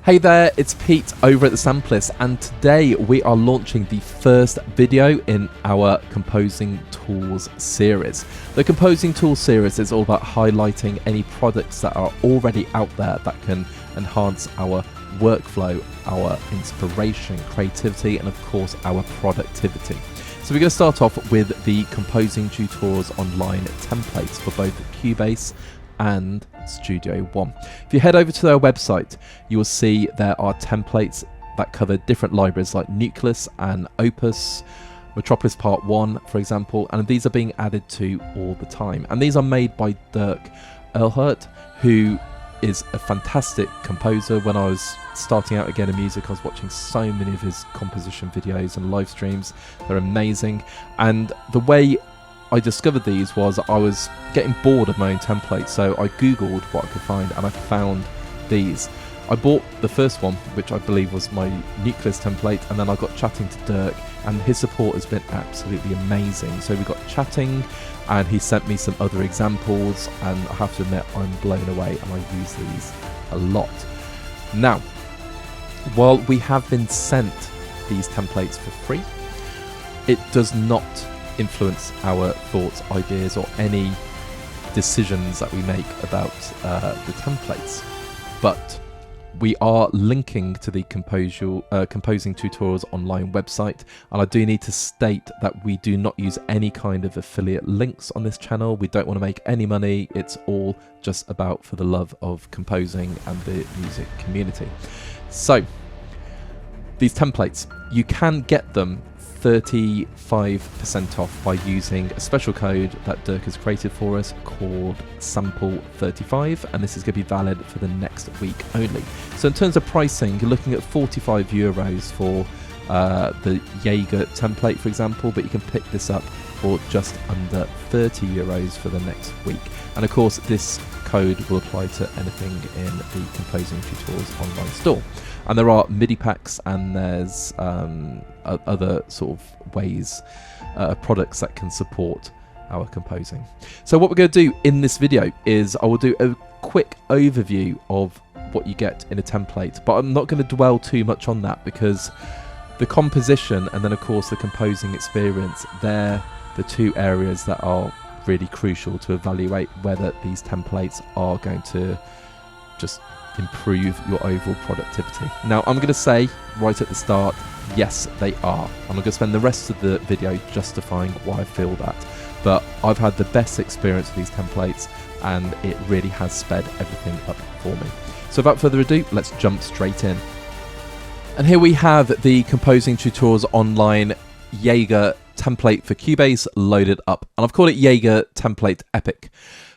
Hey there, it's Pete over at the Sampleist, and today we are launching the first video in our Composing Tools series. The Composing Tools series is all about highlighting any products that are already out there that can enhance our workflow, our inspiration, creativity, and of course our productivity. So we're going to start off with the Composing Tutorials online templates for both Cubase and Studio One. If you head over to their website, you will see there are templates that cover different libraries like Nucleus and Opus, Metropolis Part 1, for example, and these are being added to all the time. And these are made by Dirk Elhert, who is a fantastic composer. When I was starting out again in music, I was watching so many of his composition videos and live streams. They're amazing. And the way I discovered these was I was getting bored of my own templates, so I googled what I could find and I found these. I bought the first one, which I believe was my Nucleus template, and then I got chatting to Dirk, and his support has been absolutely amazing. So we got chatting and he sent me some other examples, and I have to admit I'm blown away and I use these a lot. Now, while we have been sent these templates for free, it does not influence our thoughts, ideas, or any decisions that we make about the templates. But we are linking to the Composing Tutorials online website, and I do need to state that we do not use any kind of affiliate links on this channel. We don't want to make any money. It's all just about for the love of composing and the music community. So these templates, you can get them 35% off by using a special code that Dirk has created for us called Sample35, and this is going to be valid for the next week only. So in terms of pricing, you're looking at 45 euros for the Jaeger template, for example, but you can pick this up for just under 30 euros for the next week. And of course, this code will apply to anything in the Composing Tutorials online store. And there are MIDI packs, and there's other sort of ways, products that can support our composing. So what we're going to do in this video is I will do a quick overview of what you get in a template, but I'm not going to dwell too much on that because the composition and then of course the composing experience, they're the two areas that are really crucial to evaluate whether these templates are going to just improve your overall productivity. Now I'm going to say right at the start, yes they are. I'm going to spend the rest of the video justifying why I feel that, but I've had the best experience with these templates and it really has sped everything up for me. So without further ado, let's jump straight in. And here we have the Composing Tutorials online Jaeger template for Cubase loaded up, and I've called it Jaeger Template Epic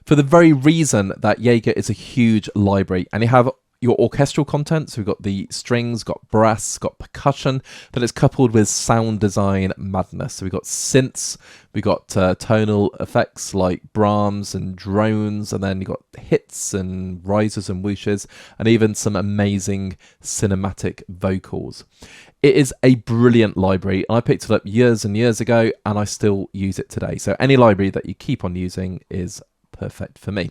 for the very reason that Jaeger is a huge library, and you have your orchestral content. So we've got the strings, got brass, got percussion, but it's coupled with sound design madness. So we've got synths, we've got tonal effects like Brahms and drones, and then you've got hits and risers and whooshes, and even some amazing cinematic vocals. It is a brilliant library, and I picked it up years and years ago, and I still use it today. So any library that you keep on using is perfect for me.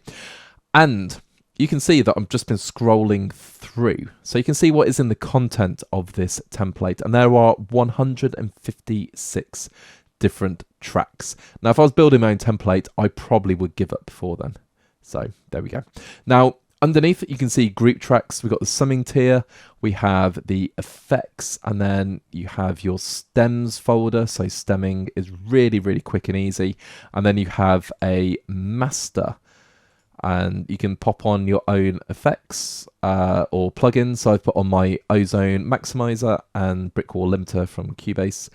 And you can see that I've just been scrolling through, so you can see what is in the content of this template, and there are 156 different tracks. Now if I was building my own template, I probably would give up before then. So there we go. Now underneath you can see group tracks. We've got the summing tier, we have the effects, and then you have your stems folder. So stemming is really quick and easy. And then you have a master, and you can pop on your own effects or plugins. So I've put on my Ozone Maximizer and Brick Wall Limiter from Cubase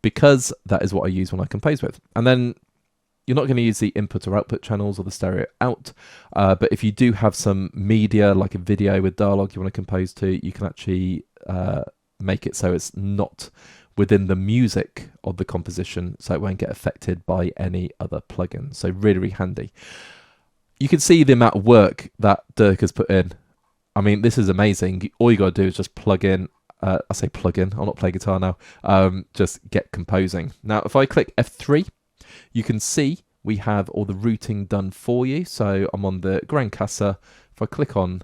because that is what I use when I compose with. And then you're not going to use the input or output channels or the stereo out, but if you do have some media like a video with dialogue you want to compose to, you can actually make it so it's not within the music of the composition, so it won't get affected by any other plugin. So really handy. You can see the amount of work that Dirk has put in. I mean, this is amazing. All you got to do is just plug in. I say plug in, I'll not play guitar now. Just get composing. Now, if I click F3, you can see we have all the routing done for you. So I'm on the Grand Casa. If I click on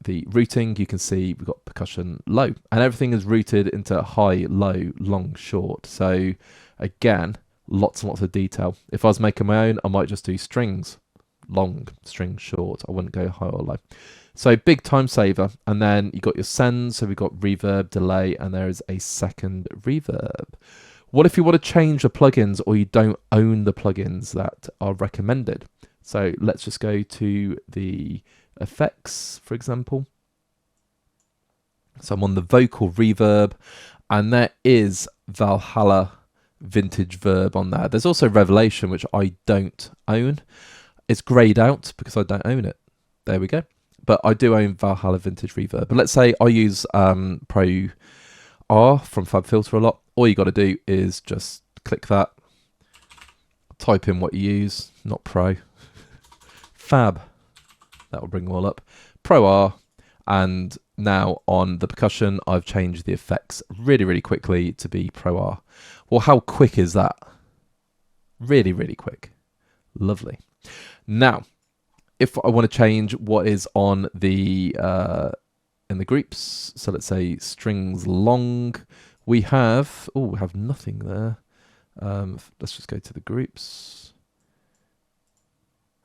the routing, you can see we've got percussion low, and everything is routed into high, low, long, short. So again, lots and lots of detail. If I was making my own, I might just do strings long, strings short. I wouldn't go high or low. So big time saver. And then you got your sends. So we've got reverb, delay, and there is a second reverb. What if you want to change the plugins or you don't own the plugins that are recommended? So let's just go to the effects, for example. So I'm on the vocal reverb, and there is Valhalla vintage verb on there. There's also Revelation, which I don't own. It's grayed out because I don't own it. There we go. But I do own Valhalla vintage reverb. But let's say I use Pro R from FabFilter a lot. All you got to do is just click that, type in what you use, not Pro, Fab. That will bring them all up. Pro R. And now on the percussion, I've changed the effects really, really quickly to be Pro R. Well, how quick is that? Really, really quick. Lovely. Now, if I want to change what is on the in the groups, so let's say strings long, we have nothing there. Let's just go to the groups.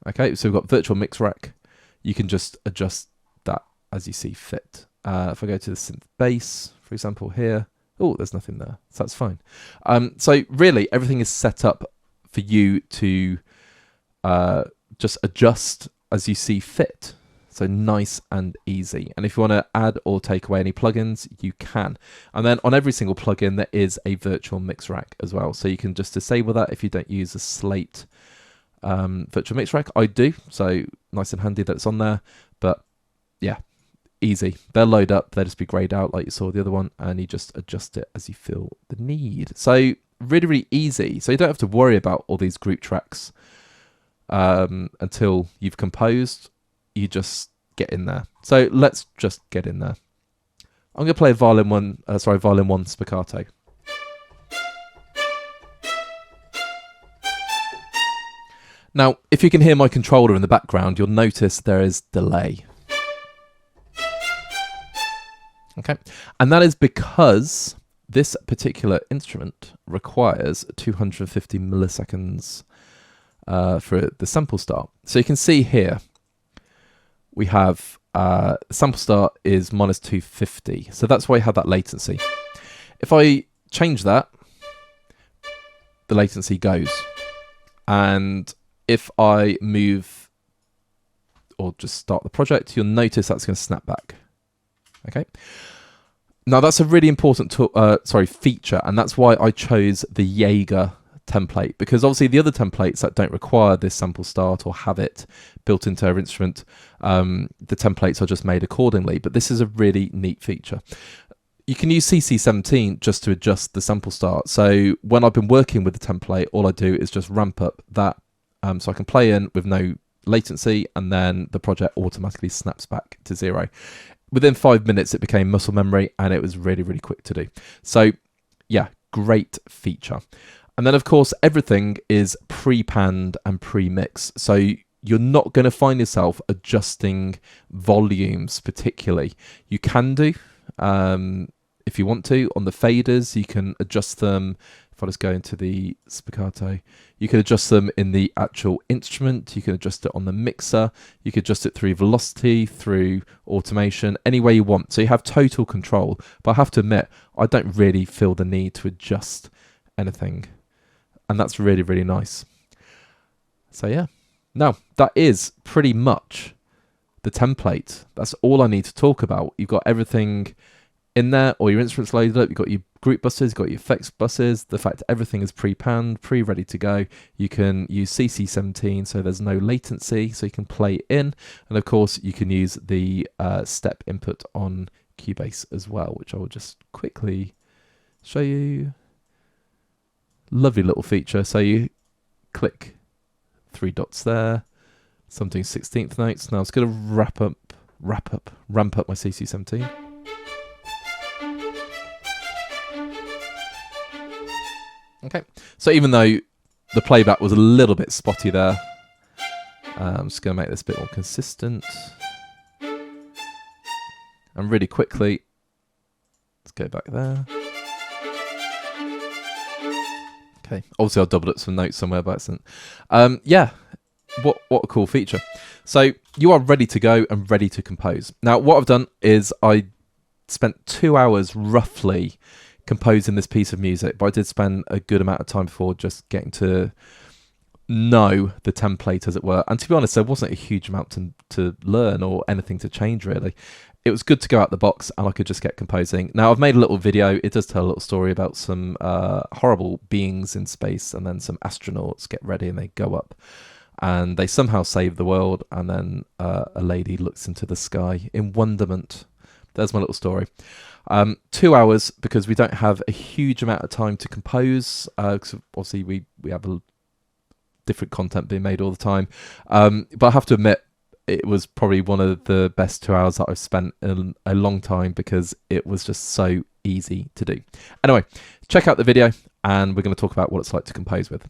Okay, so we've got virtual mix rack. You can just adjust that as you see fit. If I go to the synth bass, for example, here, there's nothing there, so that's fine. So really, everything is set up for you to just adjust as you see fit. So nice and easy. And if you want to add or take away any plugins, you can. And then on every single plugin, there is a virtual mix rack as well. So you can just disable that if you don't use a Slate virtual mix rack. I do, so nice and handy that it's on there. But yeah, easy. They'll load up, they'll just be grayed out like you saw the other one, and you just adjust it as you feel the need. So really, really easy. So you don't have to worry about all these group tracks until you've composed. You just get in there. So let's just get in there. I'm going to play a violin one spiccato. Now, if you can hear my controller in the background, you'll notice there is delay. Okay, and that is because this particular instrument requires 250 milliseconds for the sample start. So you can see here, we have sample start is minus 250. So that's why you have that latency. If I change that, the latency goes. And if I move or just start the project, you'll notice that's going to snap back. Okay. Now that's a really important feature, and that's why I chose the Jaeger template, because obviously the other templates that don't require this sample start or have it built into our instrument, the templates are just made accordingly. But this is a really neat feature. You can use CC17 just to adjust the sample start. So when I've been working with the template, all I do is just ramp up that so I can play in with no latency, and then the project automatically snaps back to 0. Within 5 minutes, it became muscle memory, and it was really, really quick to do. So yeah, great feature. And then, of course, everything is pre-panned and pre-mixed. So you're not going to find yourself adjusting volumes particularly. You can do, if you want to, on the faders, you can adjust them. If I just go into the spiccato, you can adjust them in the actual instrument. You can adjust it on the mixer. You can adjust it through velocity, through automation, any way you want. So you have total control. But I have to admit, I don't really feel the need to adjust anything. And that's really, really nice. So yeah, now that is pretty much the template. That's all I need to talk about. You've got everything in there, all your instruments loaded up. You've got your group buses, you've got your effects buses. The fact that everything is pre-panned, pre-ready to go. You can use CC17, so there's no latency, so you can play in. And of course, you can use the step input on Cubase as well, which I will just quickly show you. Lovely little feature. So you click 3 dots there. So I'm doing 16th notes. Now it's going to ramp up my CC17. Okay. So even though the playback was a little bit spotty there, I'm just going to make this a bit more consistent. And really quickly, let's go back there. Okay, obviously I'll double up some notes somewhere by accident. Yeah, what a cool feature. So you are ready to go and ready to compose. Now what I've done is I spent 2 hours roughly composing this piece of music, but I did spend a good amount of time before just getting to know the template, as it were. And to be honest, there wasn't a huge amount to learn or anything to change really. It was good to go out the box and I could just get composing. Now I've made a little video. It does tell a little story about some horrible beings in space, and then some astronauts get ready and they go up and they somehow save the world, and then a lady looks into the sky in wonderment. There's my little story. 2 hours, because we don't have a huge amount of time to compose, because obviously we have a different content being made all the time. But I have to admit, it was probably one of the best 2 hours that I've spent in a long time, because it was just so easy to do. Anyway, check out the video and we're going to talk about what it's like to compose with.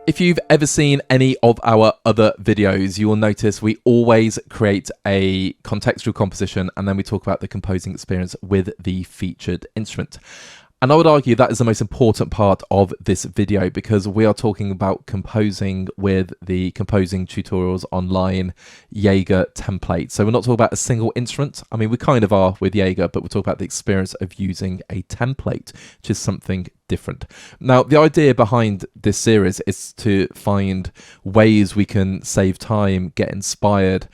If you've ever seen any of our other videos, you will notice we always create a contextual composition and then we talk about the composing experience with the featured instrument. And I would argue that is the most important part of this video, because we are talking about composing with the Composing Tutorials Online Jaeger template. So we're not talking about a single instrument. I mean, we kind of are with Jaeger, but we're talking about the experience of using a template, which is something different. Now, the idea behind this series is to find ways we can save time, get inspired,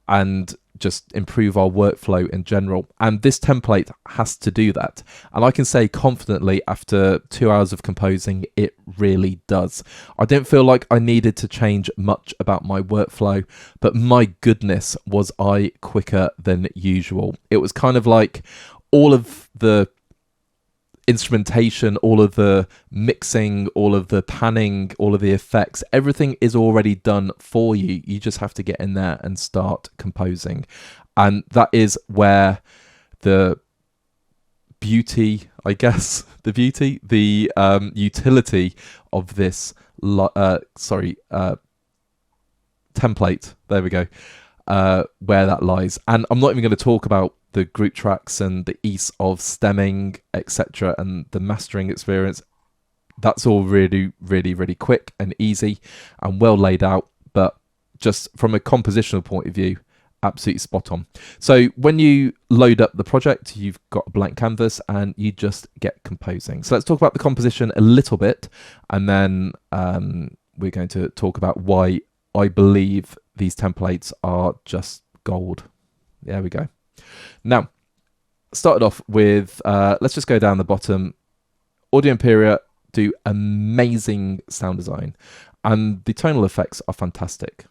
and just improve our workflow in general. And this template has to do that. And I can say confidently, after 2 hours of composing, it really does. I didn't feel like I needed to change much about my workflow, but my goodness, was I quicker than usual. It was kind of like all of the instrumentation, all of the mixing, all of the panning, all of the effects, everything is already done for you. You just have to get in there and start composing. And that is where the beauty, I guess, the utility of this template, there we go, where that lies. And I'm not even going to talk about the group tracks and the ease of stemming, etc., and the mastering experience. That's all really, really, really quick and easy and well laid out, but just from a compositional point of view, absolutely spot on. So when you load up the project, you've got a blank canvas and you just get composing. So let's talk about the composition a little bit, and then we're going to talk about why I believe these templates are just gold. There we go. Now, started off with, let's just go down the bottom. Audio Imperia do amazing sound design, and the tonal effects are fantastic.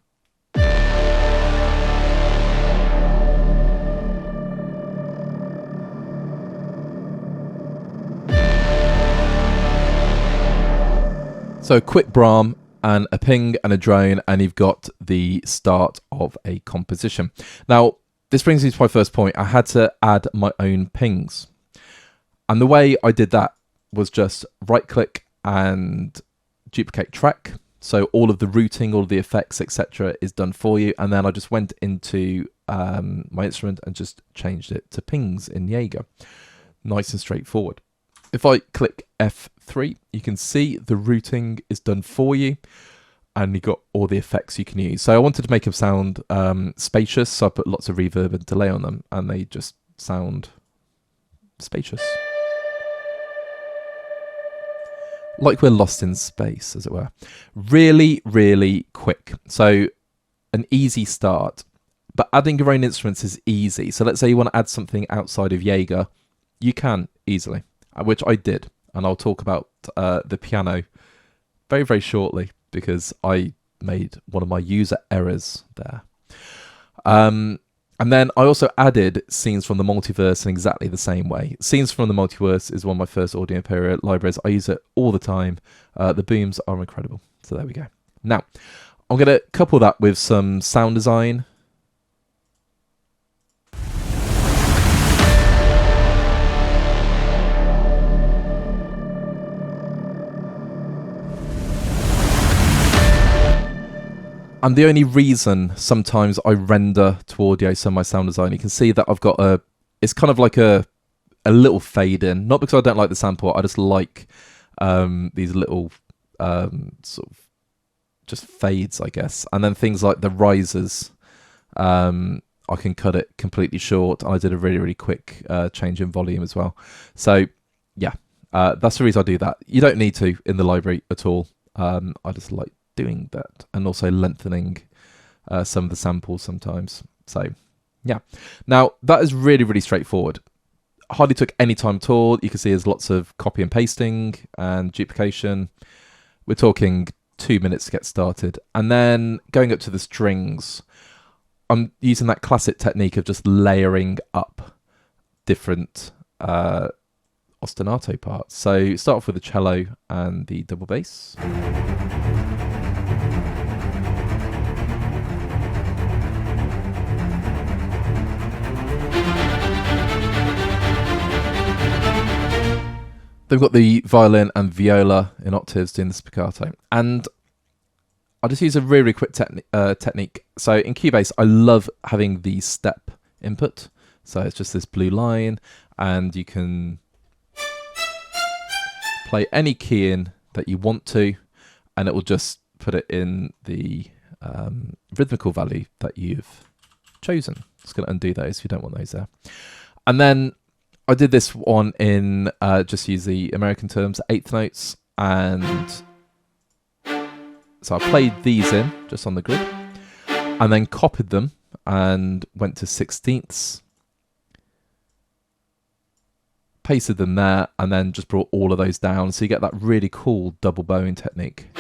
So a quick Brahm and a ping and a drone, and you've got the start of a composition. Now, this brings me to my first point. I had to add my own pings. And the way I did that was just right click and duplicate track. So all of the routing, all of the effects, etc. is done for you. And then I just went into my instrument and just changed it to pings in Jaeger. Nice and straightforward. If I click F3, you can see the routing is done for you, and you've got all the effects you can use. So I wanted to make them sound spacious, so I put lots of reverb and delay on them, and they just sound spacious. Like we're lost in space, as it were. Really, really quick. So an easy start, but adding your own instruments is easy. So let's say you want to add something outside of Jaeger, you can easily. Which I did, and I'll talk about the piano very, very shortly, because I made one of my user errors there. And then I also added scenes from the multiverse in exactly the same way. Scenes from the multiverse is one of my first audio Imperial libraries. I use it all the time. The booms are incredible. So there we go. Now, I'm going to couple that with some sound design. And the only reason sometimes I render to audio, so my sound design, you can see that I've got it's kind of like a little fade in. Not because I don't like the sample, I just like these little sort of just fades, I guess. And then things like the risers, I can cut it completely short. I did a really, really quick change in volume as well. So yeah, that's the reason I do that. You don't need to in the library at all. I just like doing that, and also lengthening some of the samples sometimes. So yeah, now that is really, really straightforward. Hardly took any time at all. You can see there's lots of copy and pasting and duplication. We're talking 2 minutes to get started, and then going up to the strings, I'm using that classic technique of just layering up different ostinato parts. So start off with the cello and the double bass. They've got the violin and viola in octaves doing the spiccato. And I'll just use a really, really quick technique. So in Cubase, I love having the step input. So it's just this blue line, and you can play any key in that you want to, and it will just put it in the rhythmical value that you've chosen. It's going to undo those if you don't want those there. And then I did this one in, just use the American terms, eighth notes, and so I played these in just on the grid, and then copied them and went to sixteenths, pasted them there, and then just brought all of those down, so you get that really cool double bowing technique.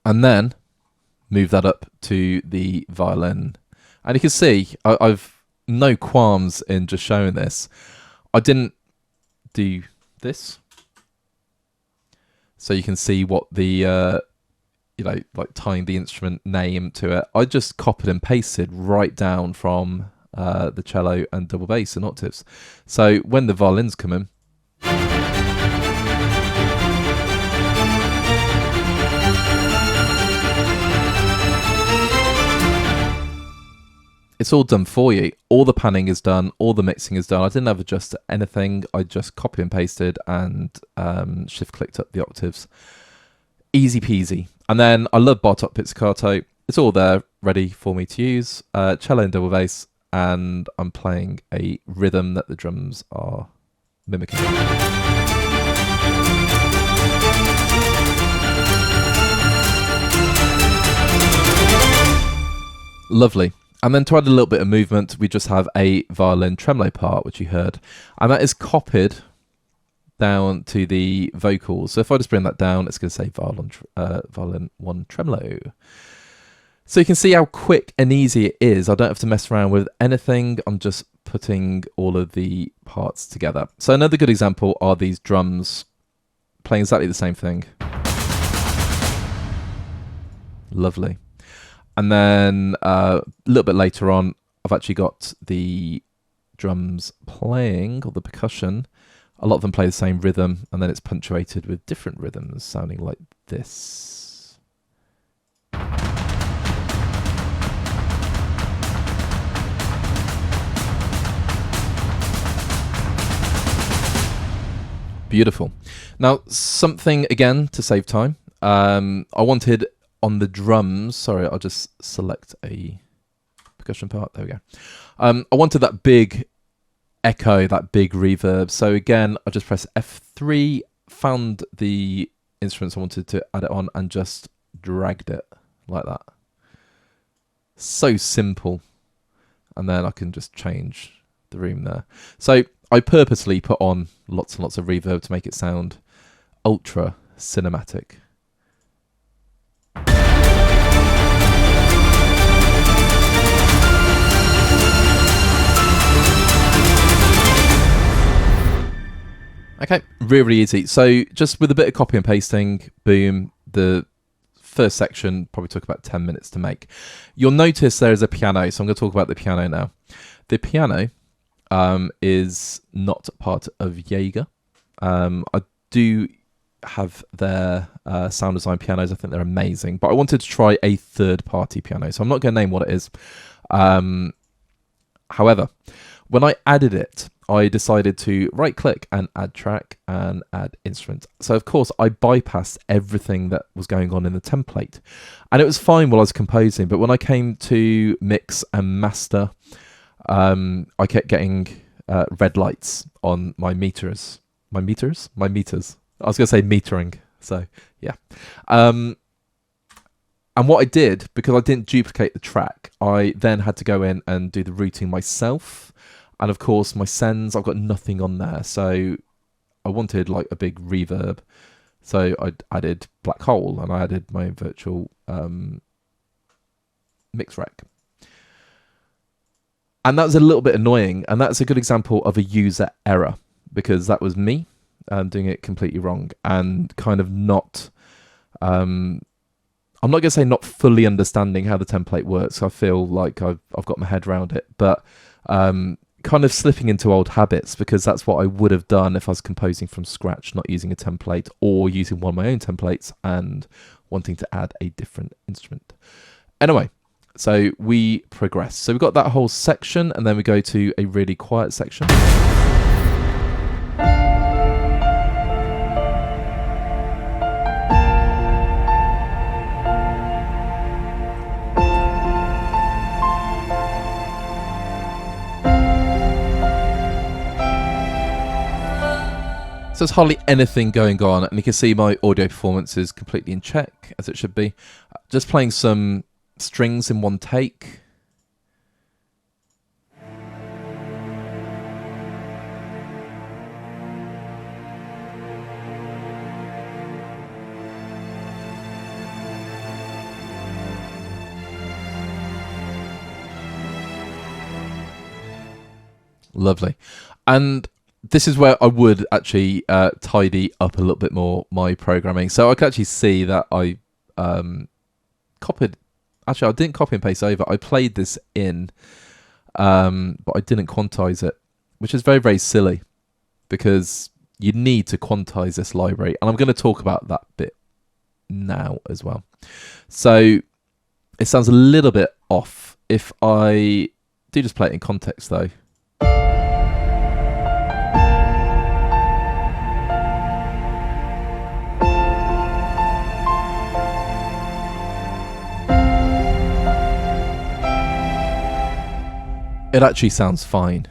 And then move that up to the violin. And you can see, I've no qualms in just showing this. I didn't do this. So you can see what the, you know, like tying the instrument name to it. I just copied and pasted right down from the cello and double bass and octaves. So when the violins come in, it's all done for you. All the panning is done, all the mixing is done. I didn't have to adjust anything. I just copy and pasted and shift clicked up the octaves. Easy peasy. And then I love bar-top pizzicato. It's all there ready for me to use. Cello and double bass, and I'm playing a rhythm that the drums are mimicking. Lovely. And then to add a little bit of movement, we just have a violin tremolo part, which you heard. And that is copied down to the vocals. So if I just bring that down, it's going to say violin 1 tremolo. So you can see how quick and easy it is. I don't have to mess around with anything. I'm just putting all of the parts together. So another good example are these drums playing exactly the same thing. Lovely. And then a little bit later on, I've actually got the drums playing, or the percussion. A lot of them play the same rhythm, and then it's punctuated with different rhythms, sounding like this. Beautiful. Now, something, again, to save time. I wanted on the drums, sorry, I'll just select a percussion part. There we go. I wanted that big echo, that big reverb. So again, I just press F3, found the instruments I wanted to add it on, and just dragged it like that. So simple. And then I can just change the room there. So I purposely put on lots and lots of reverb to make it sound ultra cinematic. Okay, really easy. So just with a bit of copy and pasting, boom, the first section probably took about 10 minutes to make. You'll notice there is a piano, so I'm going to talk about the piano now. The piano is not part of Jaeger. I do have their sound design pianos. I think they're amazing, but I wanted to try a third-party piano, so I'm not going to name what it is. However, when I added it, I decided to right-click and add track and add instrument. So of course I bypassed everything that was going on in the template, and it was fine while I was composing. But when I came to mix and master, I kept getting red lights on my meters. My meters? I was going to say metering. So yeah. And what I did, because I didn't duplicate the track, I then had to go in and do the routing myself. And of course, my sends, I've got nothing on there. So I wanted like a big reverb. So I added Black Hole, and I added my virtual mix rec. And that was a little bit annoying. And that's a good example of a user error, because that was me doing it completely wrong and kind of not... I'm not going to say not fully understanding how the template works. I feel like I've got my head around it, but kind of slipping into old habits, because that's what I would have done if I was composing from scratch, not using a template, or using one of my own templates and wanting to add a different instrument. Anyway, so we progress. So we've got that whole section, and then we go to a really quiet section. So there's hardly anything going on, and you can see my audio performance is completely in check, as it should be. Just playing some strings in one take. Lovely. And this is where I would actually tidy up a little bit more my programming. So I can actually see that I copied... Actually, I didn't copy and paste over. I played this in, but I didn't quantize it, which is very, very silly, because you need to quantize this library. And I'm going to talk about that bit now as well. So it sounds a little bit off. If I do just play it in context, though, it actually sounds fine.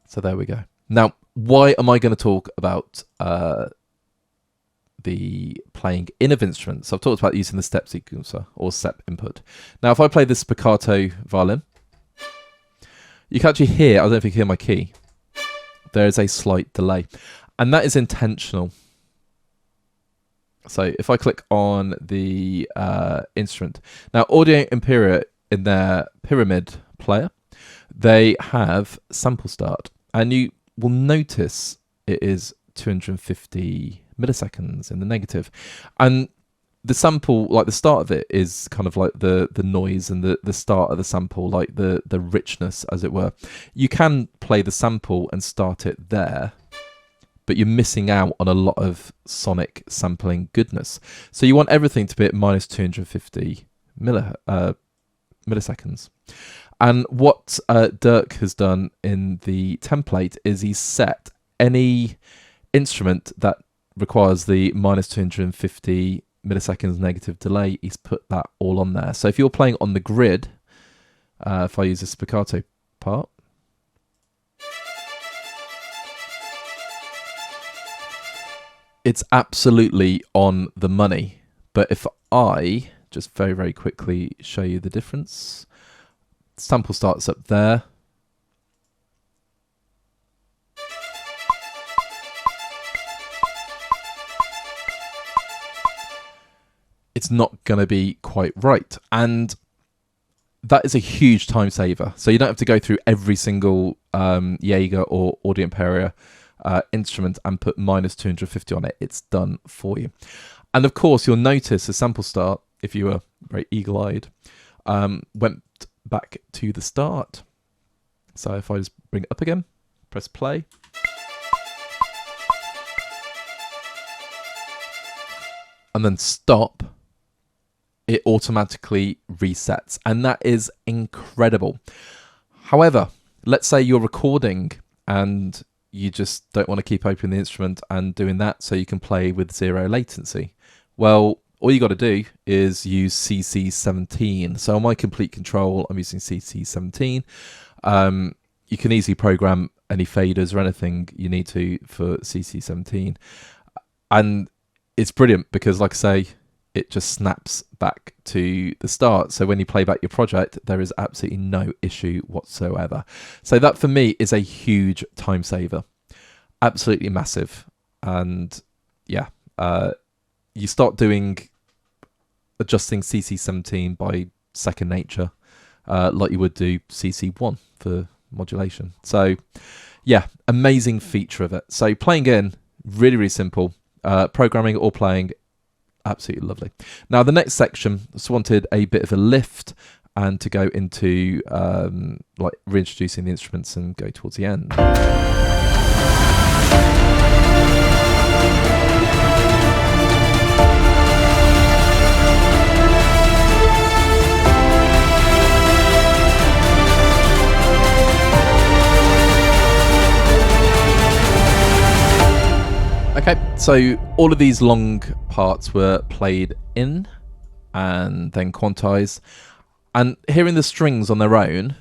So there we go. Now, why am I going to talk about the playing in of instruments. I've talked about using the step sequencer or step input. Now, if I play this spiccato violin, you can actually hear, I don't know if you can hear my key, there is a slight delay, and that is intentional. So if I click on the instrument, now Audio Imperia in their pyramid player, they have sample start, and you will notice it is 250 milliseconds in the negative, and the sample, like the start of it, is kind of like the noise, and the start of the sample, like the richness, as it were. You can play the sample and start it there, but you're missing out on a lot of sonic sampling goodness. So you want everything to be at minus 250 milliseconds. And what Dirk has done in the template is he's set any instrument that requires the minus 250 milliseconds negative delay, he's put that all on there. So if you're playing on the grid, if I use a spiccato part, it's absolutely on the money. But if I just very, very quickly show you the difference, sample starts up there. It's not going to be quite right, and that is a huge time saver. So you don't have to go through every single Jaeger or Audio Imperia instrument and put minus 250 on it. It's done for you. And of course, you'll notice a sample start, if you were very eagle-eyed, went back to the start. So if I just bring it up again, press play. And then stop, it automatically resets, and that is incredible. However, let's say you're recording and you just don't want to keep opening the instrument and doing that so you can play with zero latency. Well, all you got to do is use CC17. So on my complete control, I'm using CC17. You can easily program any faders or anything you need to for CC17. And it's brilliant because, like I say, it just snaps back to the start. So when you play back your project, there is absolutely no issue whatsoever. So that for me is a huge time saver. Absolutely massive. And yeah, you start adjusting CC17 by second nature, like you would do CC1 for modulation. So yeah, amazing feature of it. So playing in, really, really simple. Programming or playing, absolutely lovely. Now the next section, just wanted a bit of a lift and to go into like reintroducing the instruments and go towards the end. Okay, so all of these long parts were played in and then quantized, and hearing the strings on their own,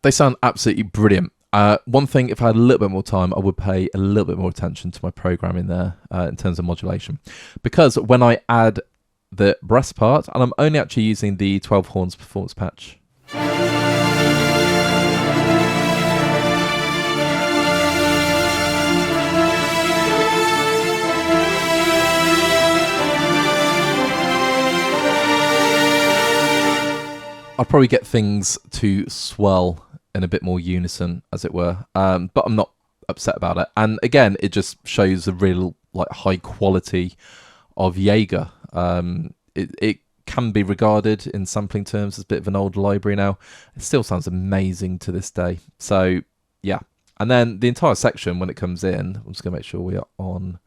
they sound absolutely brilliant. One thing, if I had a little bit more time, I would pay a little bit more attention to my programming there in terms of modulation. Because when I add the brass part, and I'm only actually using the 12 horns performance patch. I'll probably get things to swell in a bit more unison, as it were, but I'm not upset about it. And again, it just shows the real like high quality of Jaeger. It can be regarded in sampling terms as a bit of an old library now. It still sounds amazing to this day. So yeah, and then the entire section when it comes in, I'm just gonna make sure we are on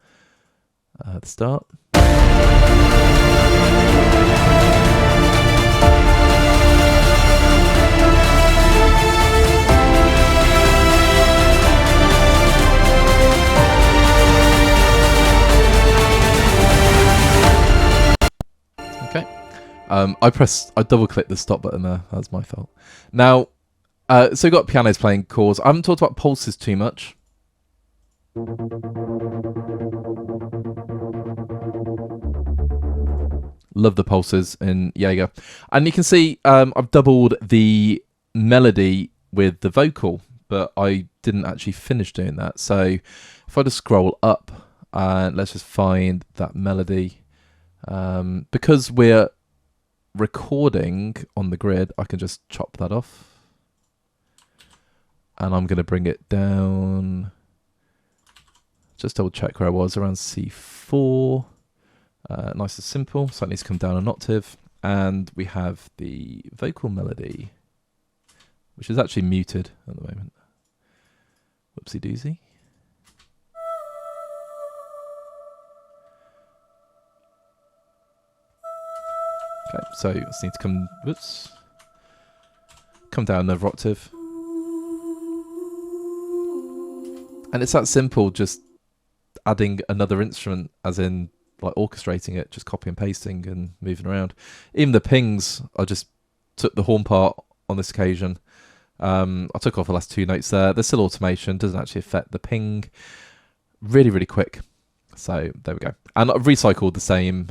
the start. I double clicked the stop button there. That's my fault. Now, so we've got pianos playing chords. I haven't talked about pulses too much. Love the pulses in Jaeger. And you can see I've doubled the melody with the vocal, but I didn't actually finish doing that. So if I just scroll up and let's just find that melody. Because we're recording on the grid, I can just chop that off. And I'm going to bring it down. Just double check where I was, around C4. Nice and simple, so that needs to come down an octave. And we have the vocal melody, which is actually muted at the moment. Whoopsie doozy. Okay, so I just need to come down another octave. And it's that simple, just adding another instrument, as in like orchestrating it, just copy and pasting and moving around. Even the pings, I just took the horn part on this occasion. I took off the last 2 notes there. There's still automation, doesn't actually affect the ping. Really, really quick. So there we go. And I've recycled the same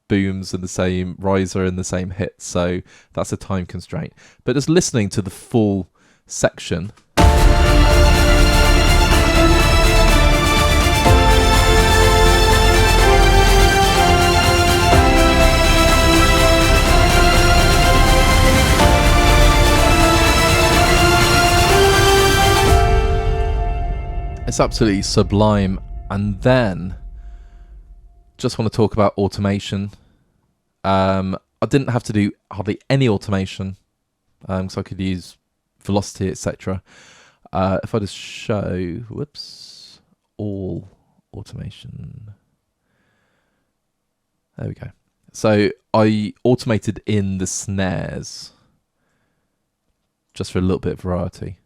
booms and the same riser and the same hits. So that's a time constraint. But just listening to the full section. It's absolutely sublime. And then just want to talk about automation. I didn't have to do hardly any automation, so I could use velocity, etc. If I just show, whoops, all automation. There we go. So I automated in the snares just for a little bit of variety.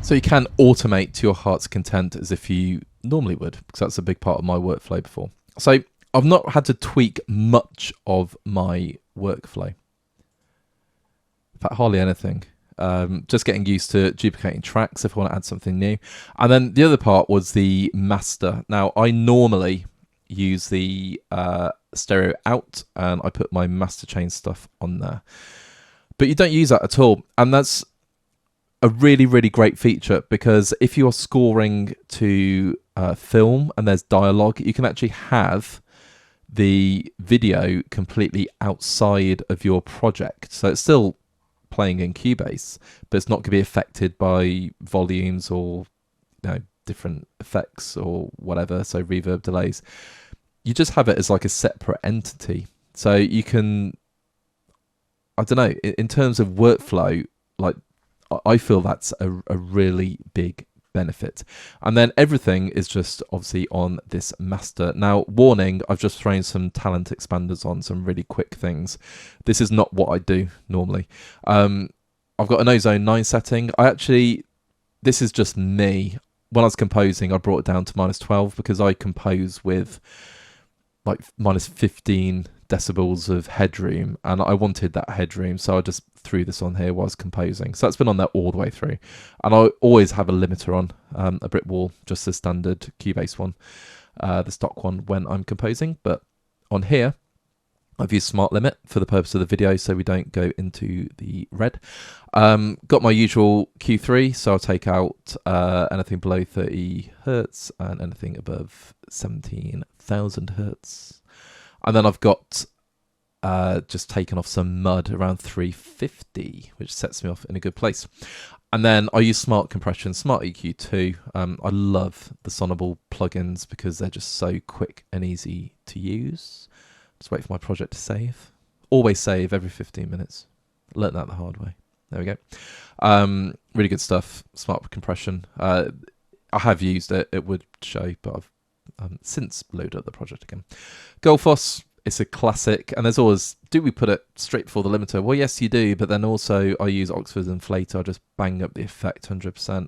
So you can automate to your heart's content as if you normally would, because that's a big part of my workflow before. So I've not had to tweak much of my workflow. In fact, hardly anything. Just getting used to duplicating tracks if I want to add something new. And then the other part was the master. Now, I normally use the stereo out and I put my master chain stuff on there. But you don't use that at all. And that's a really, really great feature, because if you're scoring to film and there's dialogue, you can actually have the video completely outside of your project. So it's still playing in Cubase, but it's not going to be affected by volumes or different effects or whatever, so reverb, delays. You just have it as like a separate entity. So you can, I don't know, in terms of workflow, like, I feel that's a really big benefit. And then everything is just obviously on this master. Now, warning, I've just thrown some talent expanders on, some really quick things. This is not what I do normally. I've got an Ozone 9 setting. This is just me. When I was composing, I brought it down to -12 because I compose with like -15 decibels of headroom, and I wanted that headroom, so I just threw this on here while I was composing. So that's been on there all the way through. And I always have a limiter on, a brick wall, just the standard Cubase one, the stock one when I'm composing. But on here, I've used Smart Limit for the purpose of the video, so we don't go into the red. Got my usual Q3, so I'll take out anything below 30 Hertz and anything above 17,000 Hertz. And then I've got just taken off some mud around 350, which sets me off in a good place. And then I use Smart Compression, Smart EQ too. I love the Sonable plugins because they're just so quick and easy to use. Just wait for my project to save. Always save every 15 minutes. Learned that the hard way. There we go. Really good stuff. Smart Compression. I have used it. It would show, but I've since loaded up the project again. Goldfoss It's a classic, and there's always, do we put it straight before the limiter? Well, yes, you do, but then also I use Oxford Inflator. I just bang up the effect 100%.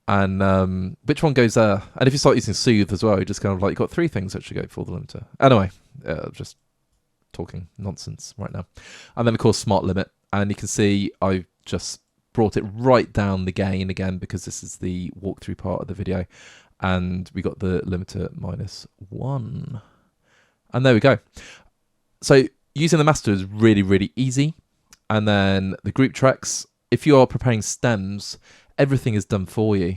And which one goes there? And if you start using Soothe as well, you just kind of like, you've got three things that should go before the limiter. Anyway, just talking nonsense right now. And then, of course, Smart Limit. And you can see I've just brought it right down the gain again, because this is the walkthrough part of the video. And we got the limiter -1. And there we go. So using the master is really, really easy. And then the group tracks, if you are preparing stems, everything is done for you,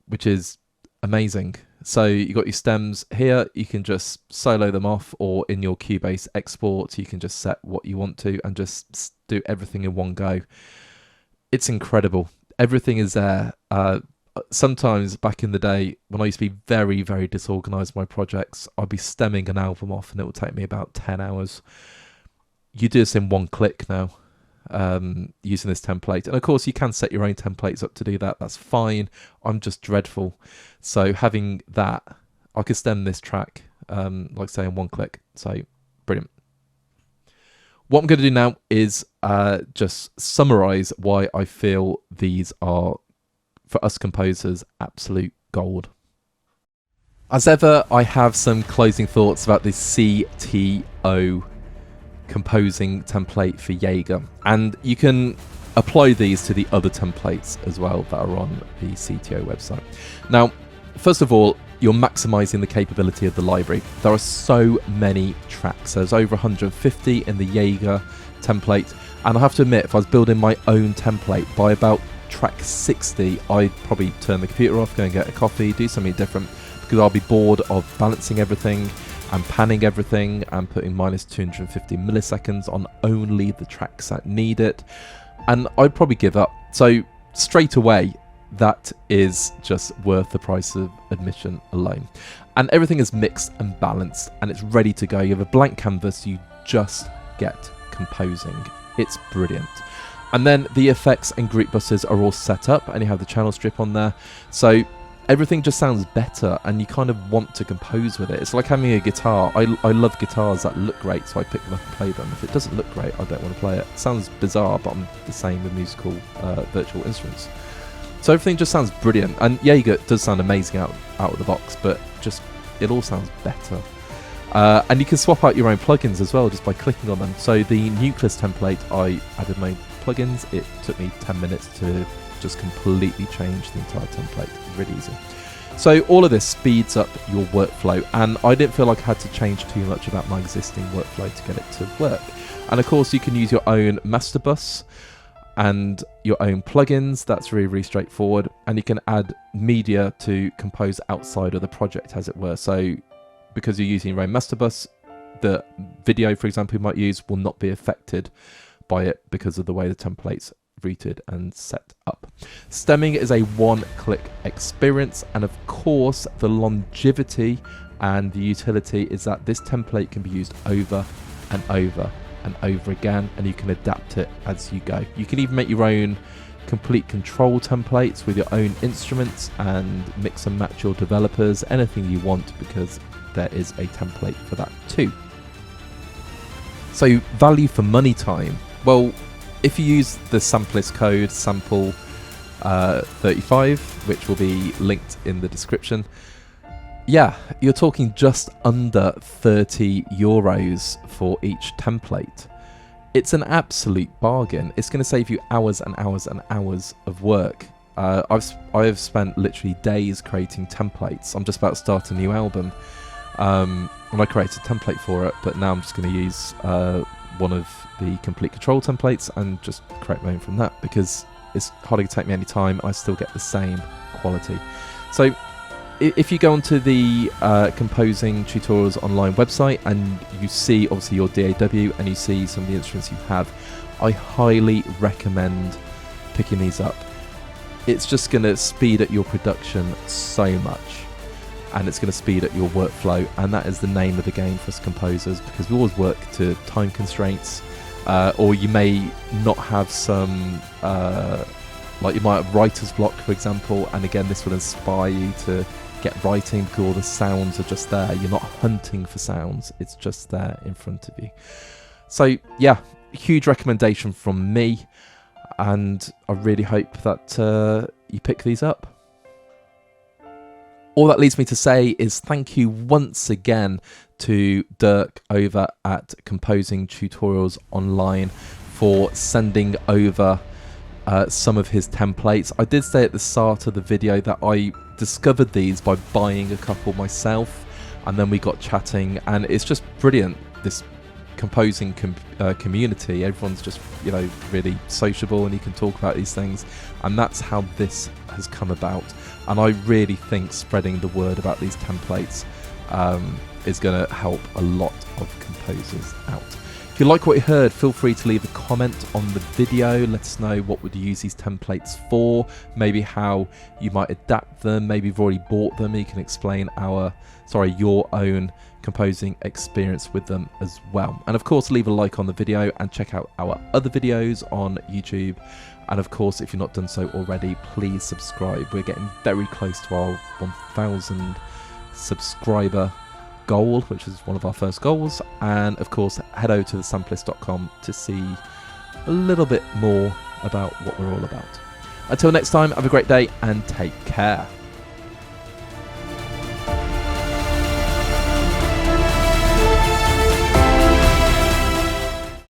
which is amazing. So you got your stems here, you can just solo them off, or in your Cubase export, you can just set what you want to and just do everything in one go. It's incredible. Everything is there. Sometimes back in the day when I used to be very, very disorganized with my projects, I'd be stemming an album off and it would take me about 10 hours. You do this in one click now, using this template. And of course you can set your own templates up to do that. That's fine. I'm just dreadful. So having that, I could stem this track, like I say, in one click. So brilliant. What I'm going to do now is just summarize why I feel these are, for us composers, absolute gold. As ever, I have some closing thoughts about this CTO composing template for Jaeger, and you can apply these to the other templates as well that are on the CTO website. Now, first of all, you're maximizing the capability of the library. There are so many tracks. There's over 150 in the Jaeger template, and I have to admit, if I was building my own template, by about track 60, I'd probably turn the computer off, go and get a coffee, do something different, because I'll be bored of balancing everything and panning everything and putting -250 milliseconds on only the tracks that need it, and I'd probably give up. So straight away, that is just worth the price of admission alone. And everything is mixed and balanced and it's ready to go. You have a blank canvas, you just get composing. It's brilliant. And then the effects and group buses are all set up and you have the channel strip on there. So everything just sounds better and you kind of want to compose with it. It's like having a guitar. I love guitars that look great, so I pick them up and play them. If it doesn't look great, I don't want to play it. It sounds bizarre, but I'm the same with musical virtual instruments. So everything just sounds brilliant. And Jaeger does sound amazing out of the box, but just it all sounds better. And you can swap out your own plugins as well just by clicking on them. So the Nucleus template, I added my plugins. It took me 10 minutes to just completely change the entire template. Really easy. So all of this speeds up your workflow, and I didn't feel like I had to change too much about my existing workflow to get it to work. And of course you can use your own master bus and your own plugins. That's really, really straightforward. And you can add media to compose outside of the project, as it were. So because you're using your own master bus, the video, for example, you might use will not be affected by it because of the way the template's routed and set up. Stemming is a one-click experience, and of course the longevity and the utility is that this template can be used over and over and over again, and you can adapt it as you go. You can even make your own complete control templates with your own instruments and mix and match your developers, anything you want, because there is a template for that too. So value for money time. Well, if you use the Sampleist code, sample 35, which will be linked in the description, yeah, you're talking just under 30 euros for each template. It's an absolute bargain. It's going to save you hours and hours and hours of work. I have spent literally days creating templates. I'm just about to start a new album, and I created a template for it, but now I'm just going to use one of the complete control templates and just create my own from that, because it's hardly going to take me any time. I still get the same quality. So if you go onto the Composing Tutorials online website and you see obviously your DAW and you see some of the instruments you have, I highly recommend picking these up. It's just going to speed up your production so much, and it's going to speed up your workflow, and that is the name of the game for us composers, because we always work to time constraints, or you may not have some like you might have writer's block, for example, and again this will inspire you to get writing because all the sounds are just there. You're not hunting for sounds, it's just there in front of you. So yeah, huge recommendation from me, and I really hope that you pick these up. All that leaves me to say is thank you once again to Dirk over at Composing Tutorials Online for sending over some of his templates. I did say at the start of the video that I discovered these by buying a couple myself, and then we got chatting, and it's just brilliant, this composing community. Everyone's just, you know, really sociable, and you can talk about these things, and that's how this has come about. And I really think spreading the word about these templates is going to help a lot of composers out. If you like what you heard, feel free to leave a comment on the video. Let us know what would you use these templates for, maybe how you might adapt them. Maybe you've already bought them, you can explain your own composing experience with them as well. And of course, leave a like on the video and check out our other videos on YouTube. And of course, if you've not done so already, please subscribe. We're getting very close to our 1,000 subscriber goal, which is one of our first goals. And of course, head over to thesampleist.com to see a little bit more about what we're all about. Until next time, have a great day and take care.